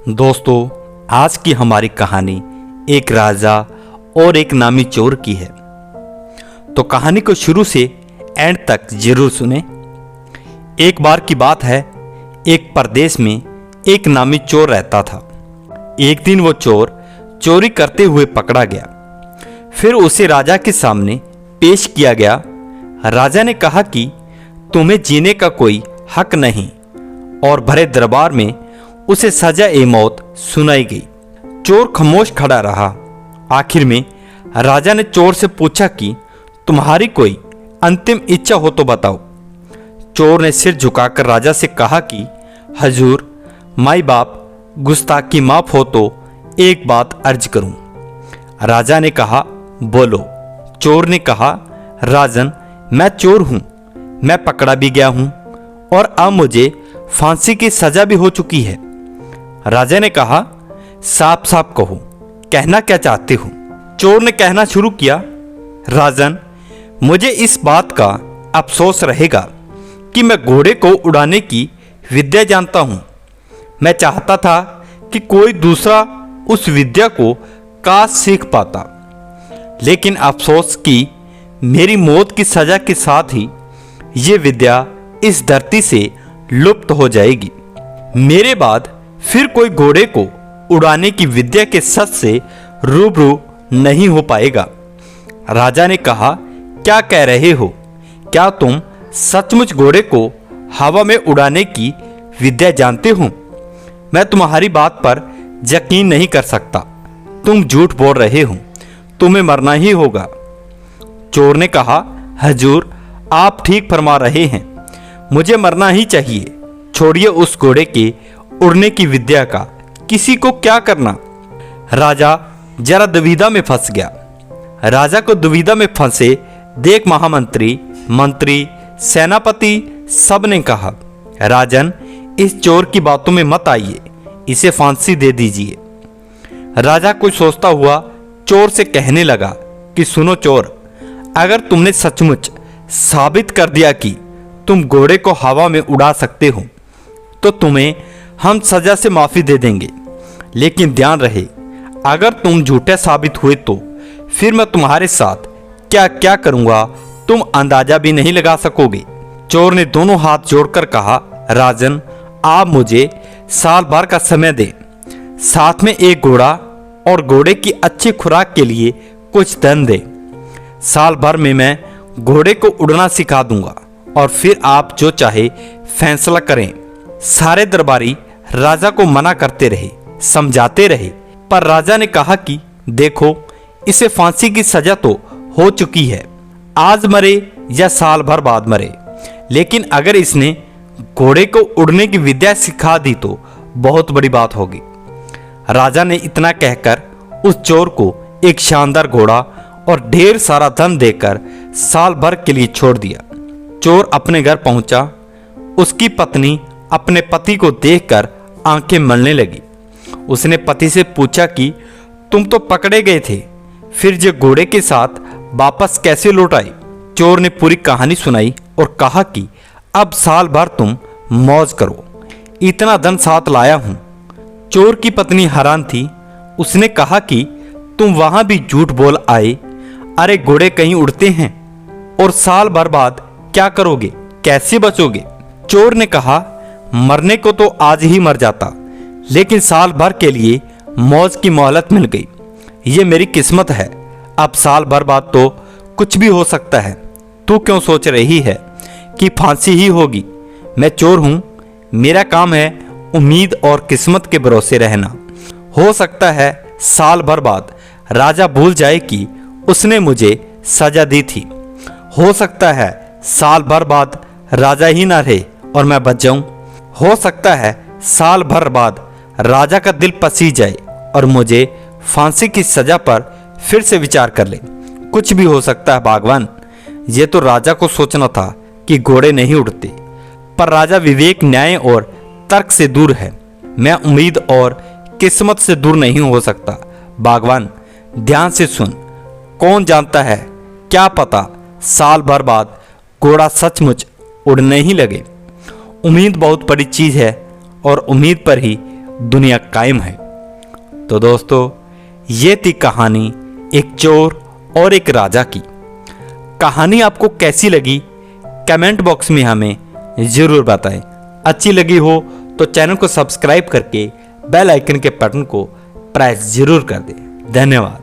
दोस्तों, आज की हमारी कहानी एक राजा और एक नामी चोर की है। तो कहानी को शुरू से एंड तक जरूर सुने। एक बार की बात है, एक प्रदेश में एक नामी चोर रहता था। एक दिन वो चोर चोरी करते हुए पकड़ा गया। फिर उसे राजा के सामने पेश किया गया। राजा ने कहा कि तुम्हें जीने का कोई हक नहीं, और भरे दरबार में उसे सजा ए मौत सुनाई गई। चोर खामोश खड़ा रहा। आखिर में राजा ने चोर से पूछा कि तुम्हारी कोई अंतिम इच्छा हो तो बताओ। चोर ने सिर झुकाकर राजा से कहा कि हजूर, माई बाप गुस्ताखी माफ हो तो एक बात अर्ज करूं। राजा ने कहा, बोलो। चोर ने कहा, राजन, मैं चोर हूं, मैं पकड़ा भी गया हूं और अब मुझे फांसी की सजा भी हो चुकी है। राजा ने कहा, साफ साफ कहो, कहना क्या चाहते हो। चोर ने कहना शुरू किया, राजन, मुझे इस बात का अफसोस रहेगा कि मैं घोड़े को उड़ाने की विद्या जानता हूं। मैं चाहता था कि कोई दूसरा उस विद्या को काश सीख पाता, लेकिन अफसोस कि मेरी मौत की सजा के साथ ही ये विद्या इस धरती से लुप्त हो जाएगी। मेरे बाद फिर कोई घोड़े को उड़ाने की विद्या के सच से रूबरू नहीं हो पाएगा। राजा ने कहा, क्या कह रहे हो? क्या तुम सचमुच घोड़े को हवा में उड़ाने की विद्या जानते हो? मैं तुम्हारी बात पर यकीन नहीं कर सकता। तुम झूठ बोल रहे हो, तुम्हें मरना ही होगा। चोर ने कहा, हजूर, आप ठीक फरमा रहे हैं, मुझे मरना ही चाहिए। छोड़िए उस घोड़े के उड़ने की विद्या का, किसी को क्या करना। राजा जरा दुविधा में फंस गया। राजा को दुविधा में फंसे देख महामंत्री, मंत्री, सेनापति सब ने कहा, राजन, इस चोर की बातों में मत आइए, इसे फांसी दे दीजिए। राजा कुछ सोचता हुआ चोर से कहने लगा कि सुनो चोर, अगर तुमने सचमुच साबित कर दिया कि तुम घोड़े को हवा में उड़ा सकते हो तो तुम्हें हम सजा से माफी दे देंगे। लेकिन ध्यान रहे, अगर तुम झूठे साबित हुए तो फिर मैं तुम्हारे साथ क्या क्या करूंगा तुम अंदाजा भी नहीं लगा सकोगे। चोर ने दोनों हाथ जोड़कर कहा, राजन, आप मुझे साल भर का समय दें, साथ में एक घोड़ा और घोड़े की अच्छी खुराक के लिए कुछ धन दें। साल भर में मैं घोड़े को उड़ना सिखा दूंगा और फिर आप जो चाहे फैसला करें। सारे दरबारी राजा को मना करते रहे, समझाते रहे, पर राजा ने कहा कि देखो, इसे फांसी की सजा तो हो चुकी है, आज मरे या साल भर बाद मरे, लेकिन अगर इसने घोड़े को उड़ने की विद्या सिखा दी तो बहुत बड़ी बात होगी। राजा ने इतना कहकर उस चोर को एक शानदार घोड़ा और ढेर सारा धन देकर साल भर के लिए छोड़ दिया। चोर अपने घर पहुंचा। उसकी पत्नी अपने पति को देखकर आंखें मलने लगी। उसने पति से पूछा कि तुम तो पकड़े गए थे, फिर जो घोड़े के साथ वापस कैसे लौट आई? चोर ने पूरी कहानी सुनाई और कहा कि अब साल भर तुम मौज करो, इतना धन साथ लाया हूं। चोर की पत्नी हैरान थी। उसने कहा कि तुम वहां भी झूठ बोल आए। अरे, घोड़े कहीं उड़ते हैं और साल भर बाद क्या करोगे, कैसे बचोगे? चोर ने कहा, मरने को तो आज ही मर जाता, लेकिन साल भर के लिए मौज की मोहलत मिल गई। ये मेरी किस्मत है। अब साल भर बाद तो कुछ भी हो सकता है। तू क्यों सोच रही है कि फांसी ही होगी? मैं चोर हूं, मेरा काम है उम्मीद और किस्मत के भरोसे रहना। हो सकता है साल भर बाद राजा भूल जाए कि उसने मुझे सजा दी थी। हो सकता है साल भर बाद राजा ही ना रहे और मैं बच जाऊं। हो सकता है साल भर बाद राजा का दिल पसी जाए और मुझे फांसी की सजा पर फिर से विचार कर ले। कुछ भी हो सकता है बागवान। ये तो राजा को सोचना था कि घोड़े नहीं उड़ते, पर राजा विवेक, न्याय और तर्क से दूर है। मैं उम्मीद और किस्मत से दूर नहीं हो सकता। बागवान, ध्यान से सुन। कौन जानता है, क्या पता साल भर बाद घोड़ा सचमुच उड़ने ही लगे। उम्मीद बहुत बड़ी चीज है और उम्मीद पर ही दुनिया कायम है। तो दोस्तों, ये थी कहानी एक चोर और एक राजा की। कहानी आपको कैसी लगी कमेंट बॉक्स में हमें ज़रूर बताएं। अच्छी लगी हो तो चैनल को सब्सक्राइब करके बेल आइकन के बटन को प्रेस जरूर कर दें। धन्यवाद।